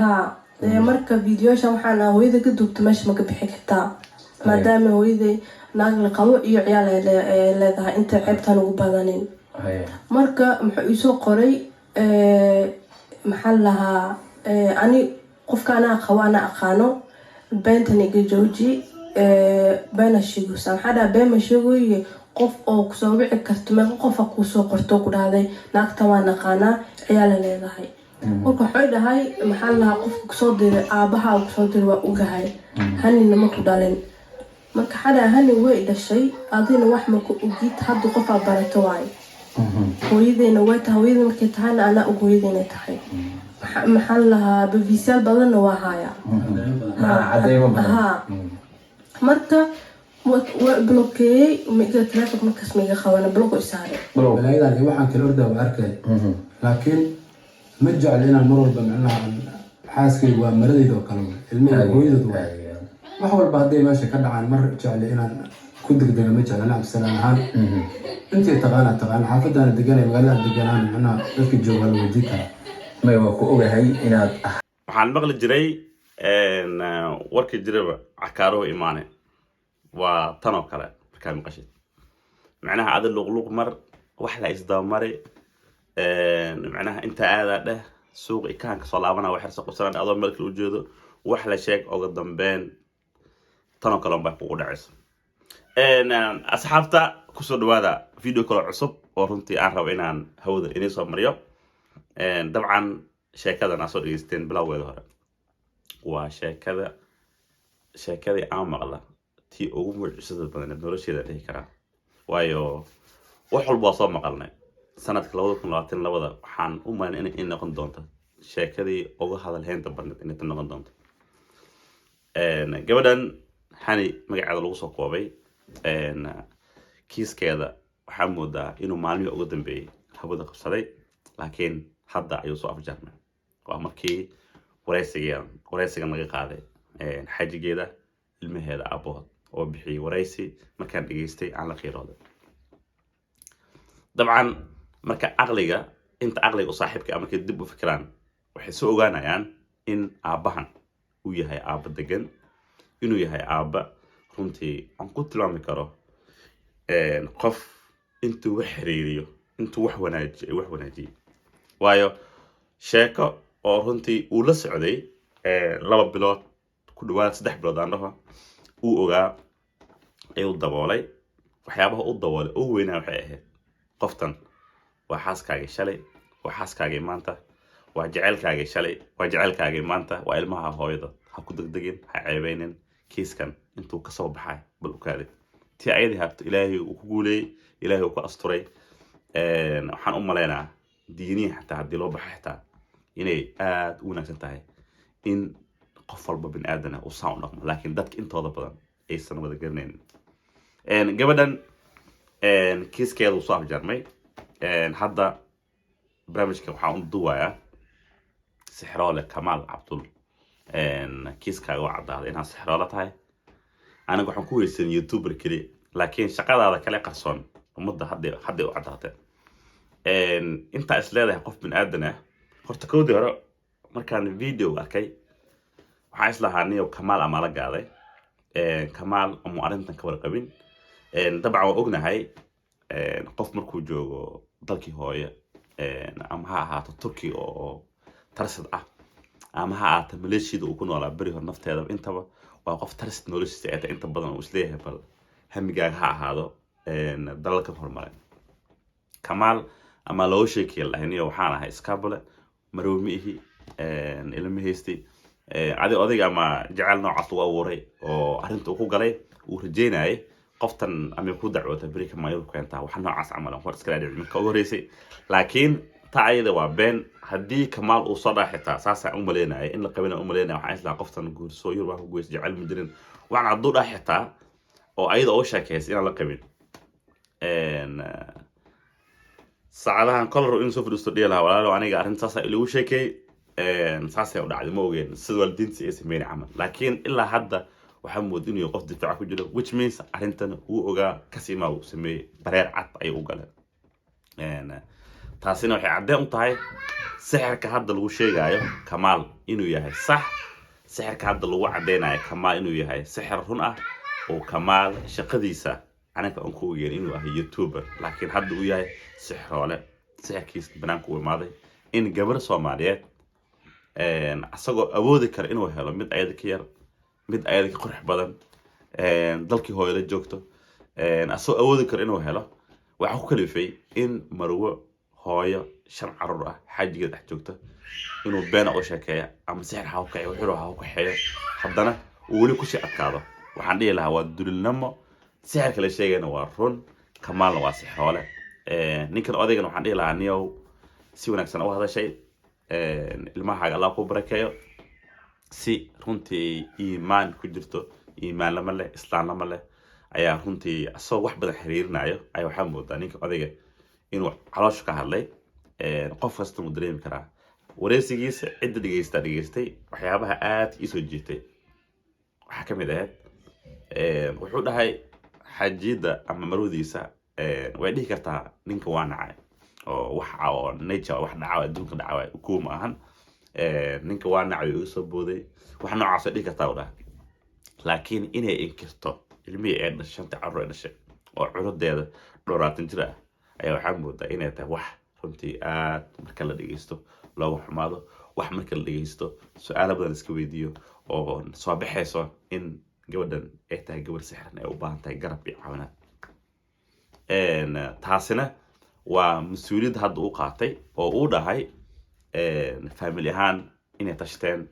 ها marka fiidiyoosha waxaan hooyada ka duubta meesha ma ka bixi kartaa maadaama hooyaday naag la qabo iyo ciyaal ay leedahay inta ceebtan ugu badanin marka muxuu isoo qoray maxaa lahaa ani qofka anaa qabo anaa aqaano beentan iga jooji beena sheegaysa maxaa dhaha been ma sheegayo qof oo kusoo wici karto meeqa qofa kusoo qorto ku dhahday naagta waa naqaanaa ciyaal ay leedahay marka waxay dhahay maxaa lahaa qofka kusoo diray aabaha kusoo diray waa ogahay hanina ma ku dhalin marka xada hani way dhashay adina wax ma ku ogid hadda qof aa barato waay hooyadeyna way tahay hooyada markay tahayna anaa og hooyadeyna tahay maxaa lahaa babisaal badanna waa haya marka blokeeyey miga traffic markaas miga qabana block isaare balaayadan waxaan kala ordaa waa arkay laakiin ma jecel inaan mar walba macnaha xaaskaygu waa maradayda oo kale ilmaha hooyadooda waa wax walba hadday meesha ka dhacaan mar jecel inaan ku degdega ma jecel anaa absalaan ahaan intay taqaana xaafadana deganay magaalada deganaan macnaha dadka jooga la wajin kara may waa ku ogahay inaad waxaan maqli jiray warkii jiraba cakaaruhu imaane waa tan oo kale markaa maqashid macnaha ada luqluq mar wax la isdabamari macnaha inta aadaa dheh suuq ikaanka soo laabana wax xirso qubsanaan adoo meelka u jeedo wax la sheeg uga dambeyn tan oo kale unbay kugu dhacayso asxaabta kusoo dhawaada video kale cusub oo runtii aan rabo inaan hawada inii soo mariyo dabcan sheekadan aad soo dhegeysteen bilowgeeda hore waa sheekadii aan maqla tii ugu mucjisada badan nolosheeda dhihi karaa waayo wax walba waa soo maqalnay sanadka 2022 waxaan u malayn inay noqon doonto sheekadii ugu hadal heynta badneed inay noqon doonto gabadhan hani magaceeda lagu soo koobay kiiskeeda waxaa moodaa inuu maalmihii ugu dambeeyey hawada qabsaday laakiin hadda ayuu soo afjarmay waa markii waraysigan laga qaaday xajigeeda ilmaheeda aabahood oo bixiyey waraysi markaan dhageystay aan la qiirooday dabcan marka inta aqliga u saaxiibka markay dib u fikiraan waxay soo ogaanayaan in aabahan uu yahay aaba degan inuu yahay aaba runtii aan ku tilmaami karo qof intuu wax xiriiriyo intuu wax wanaajiyo waayo sheeko oo runtii uu la socday 2 bilood ku dhawaad 3 bilood aan dhaho uu ogaa ayuu daboolay waxyaabaha uu daboolay oo weynaa waxay ahayd qoftan waa xaaskaagii shalay waa xaaskaagii maanta waa jaceylkaagii shalay waa jaceylkaagii maanta waa ilmaha hooyada ha ku degdegin ha ceebeynin kiiskan intuu ka soo baxay bal u kaaday tii ayadii habto ilaahay uu ku guuleeyey ilaahay uu ku asturay waxaan u malaynaa diinihi xataa haddii loo baxo xitaa inay aad u wanaagsan tahay in qof walba bin aadana uu saan u dhaqmo laakiin dadka intooda badan aysan wada garanaynin gabadhan kiiskeeda uu soo afjarmay hadda barnaamijka waxaa u duwayaa sixroole Kamaal Cabdul kiiskaaga waa caddaaday inaad sixroole tahay aniga waxaan ku weysan youtuber keli laakiin shaqadaada kale qarsoon ummadda hadday u caddaatay intaa is leedahay qof bin aadan ah horta koodii hore markaan video arkay waxaan islahaa niyow Kamaal ama la gaaday Kamaal ama arrintan ka warqabin dabcan waan ognahay qof markuu joogo dalkii hooye ama ha ahaato Turkey oo tarsid ah ama ha ahaato Malaysia uu ku noolaa bari hor nafteeda intaba waa qof tarsid noloshiisa ee inta badan uu isleeyahay bal hamigaaga ha ahaado dalalka horumaray Kamaal ama loo sheekay lahayn waxaan ahay iskaabule maroomihi ilmaheesti adiga ama jacayl noocaas uu abuuray oo arrinta uu ku galay uu rajeynayay qoftan ama ku dacwata bari kama yuu keenta wax noocaas camalan war iska dhacay marka ugu horeysay laakiin ta ayada waa been haddii Kamaal uu soo dhaxita saasa u maleynay in la qabina u maleynay waxaan isla qoftan guurso yar wax go'is jacayl mudrin waxaan cadu dhaxita oo ayada oo shakeys in la qabin saacadahan kolor in soo fadhiisto dhiilaha walaalo aniga arrintaas ay lagu sheekay saasay u dhacday ma ogeen sida waalidiinta ay sameeyeen camal laakiin ilaa hadda waxaa mood inuu qof difaac ku jiro which means arrintan uu ogaa kasii ma uu sameeyay bareer cad ay u galeen taasina waxay caddeen u tahay sixirka hadda lagu sheegayo Kamaal inuu yahay sax sixirka hadda lagu caddeynayo Kamaal inuu yahay sixir run ah oo Kamaal shaqadiisa anaga aan ku ogeyn inuu yahay YouTuber laakiin hadda uu yahay sixroole sixirkiisa banaanka u imaaday in gabar Soomaaliyeed asagoo awoodi kara inuu helo mid ayada ka yar mid ayada ka qurux badan dalkii hooyo la joogto asagoo awoodi kara inuu helo waxa ku kalifay in marwo hooyo 5 carruur ah xajiga dhex joogta inuu been u sheekeeyo ama sixir ha u kaxeeyo wuxuu ha u kaxeeyo haddana uu wali ku sii adkaado waxaan dhihi lahaa waa dulilnimo sixirka la sheegayna waa run Kamaalna waa sixroole ninkan odaygana waxaan dhihi lahaa niyow si wanaagsan u hadashay ilmahaaga Allah ku barakeeyo si runtii iimaan ku jirto iimaan lama leh islaan lama leh ayaa runtii asoo wax badan xiriirinayo ay waxa moodaa ninka odayga inuu caloosh ka hadlay qof kasta uu dareemi karaa wareysigiisa cid dhageystay waxyaabaha aad ii soo jiitay waxa kamid ah wuxuu dhahay xajida ama marwadiisa way dhihi kartaa ninka waa nacay oo waxa oo nature wax dhaca adduunka dhaca ku ma ahan ninka waa nacay uu soo booday wax noocaas dhihi kartaa wada laakiin inay inkirto ilmihi ee dhashanta carruur ee dhashay oo curudeeda dhowraatan jir ah ayaa waxa moodaa inay tahay wax runtii aad marka la dhageysto looga xumaado wax marka la dhageysto su'aalo badan iska weydiiyo oo soo baxayso in gabadhan ay tahay gabar sixran ay u baahan tahay garab iyo caawinaad taasina waa mas'uuliyad hadda uu qaatay oo uu dhahay family ahaan inay tashteen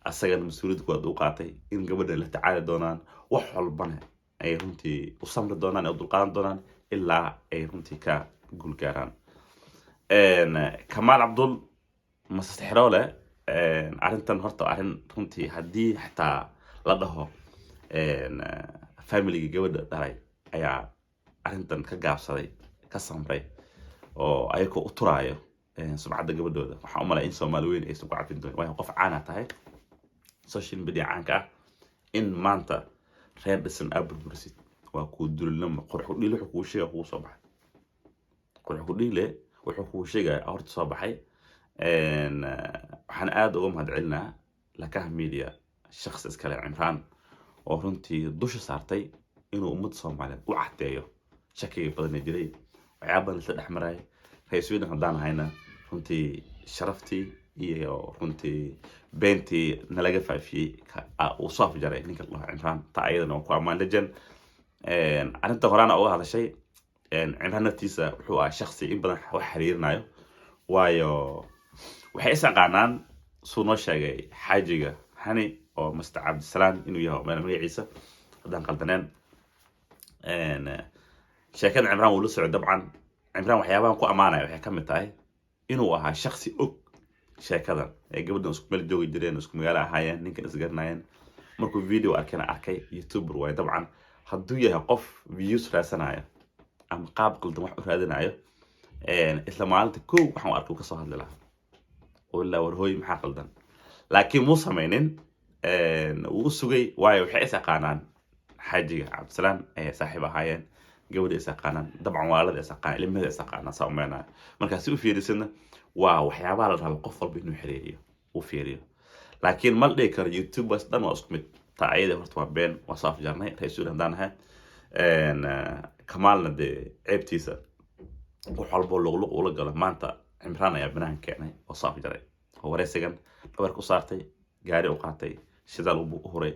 asagana mas'uuliyad ku u qaatay in gabadhan la tacaali doonaan wax walbana ay runtii u samri doonaan oo dulqaadan doonaan ilaa ay runtii ka guul gaaraan Kamaal Cabdul masixroole arintan horta arin runtii haddii xataa la dhaho family gabadha dhalay ayaa arintan ka gaabsaday ka samray oo ayagoo u turaayo sumcadda gabadhooda waxaan u malay in Soomaali weyn aysan ku cafin doonin waayo qof caan tahay social media caanka ah in maanta reer dhisan aburbursid waa ku dulnimo qurux dhiil wuxuu ku sheegay ku soo baxay qurux dhiile wuxuu ku sheegay horta soo baxay waxaan aad uga mahadcelinaa lakaha media shakhs iskale Cimraan oo runtii dusha saartay inuu ummad Soomaaliyeed u cadeeyo shakiga badan jiray waxyaabaha la dhaxmaray ra'iisul haddaan hayna runtii sharaftii iyo runtii beentii nalaga faafiyay uu soo afjaray ninka Cimraan ta ayadana ku amaan legend arinta horana uga hadashay Cimraan naftiisa wuxuu ahaa shakhsi in badan wax xiriirinayo waayo waxay isaqaanaan soo noo sheegay xaajiga hani oo Mr. Cabdisalaam inuu yahay magaciisa haddaan qaldaneen sheekada Cimraan uu la socdo dabcan Cimraan waxyaabaha ku amaanaya waxay kamid tahay inuu ahaa shakhsi og sheekadan ee gabadhan isku meel joogi jireen isku magaalo ahaayeen ninkan isgarnaayeen markuu video arkay YouTuber way dabcan hadduu yahay qof views raasanaya ama qaab qaldan wax u raadinayo isla maalinta koow waxaan arkay ka soo hadli lahaa wala warhooy maxaa qaldan laakiin muu sameeynin uu sugay waayo waxay isaqaanaan xaajiga Cabdisalaam ee saaxiib ahaayeen gabadha isaqaanaan dabcan waalada isaqaan ilmaheeda isaqaanaan saameynaa marka si u fiirisana waa waxyaabaha la rabo qof walba inuu xiriiriyo uu fiiriyo laakiin mal dhigi karo YouTubers dhan waa isku mid ta ayada horta waa been waa soo afjarnay ra'iisul haddaan ahay Kamaalna de ceebtiisa wax walba luqluq ula galo maanta Cimraan ayaa banaanka keenay oo soo afjaray oo wareysigan dhabar ku saartay gaari u qaatay shidaal u huray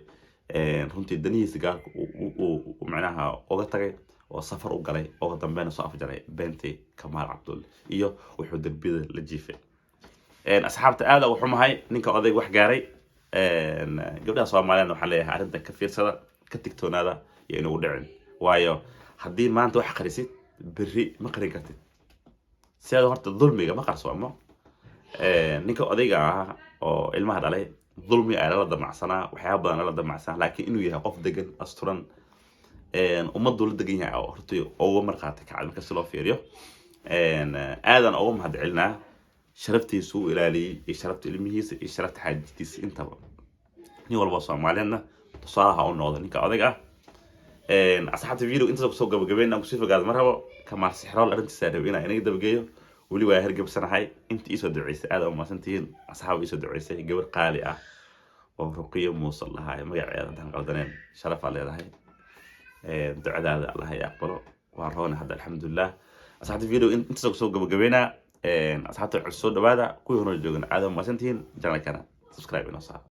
runtii danihiisa gaarka uu macnaha uga tagay oo safar u galay oo dambeena soo afjaray beentii Kamaal Cabdul iyo wuxuu darbida la jiifay asxaabta aad u xumahay ninka odayg wax gaaray gabdhaha Soomaaliyeed waxaan leeyahay arinta ka fiirsada ka tigtoonaada iyo inuu dhicin waayo haddii maanta wax qarisid berri ma qarin kartid sida horta dulmiga ma qarsoomo ninka odayga ah oo ilmaha dhalay dulmi ay la damacsanaa waxyaabo badan la damacsanaa laakiin inuu yahay qof degan asturan ummaddu la degan yahay horta oo marqaatay ka cadalka si loo fiiriyo aadan ugu mahadcelinaa sharaftiisu ilaaliyay iyo sharafta ilmihiisa iyo sharafta xaajitiisa intaba nin walba Soomaaliyeedna tusaalaha u noqdo ninka odayga asxaabta video inta soo gabagabeeyna ku sii fogaado marhabo Kamaal sixrool arintiisa rabay inaan inaga dabageeyo ولي waa hergebsanahay intii isoo duceysay aad u maasantiin asxaab isoo duceysay gabar qaali ah oo ruqiyo muusal lahaay magaceeda hadaan qaldaneen sharaf aan leedahay ducadaada Allah ya aqbalo waan roona hadda alxamdulillah asxaabta video inta soo gabagabeena asxaabta cusub dhawaada kuwii hore joogan aad u maasantiin janalkana subscribe inoo saar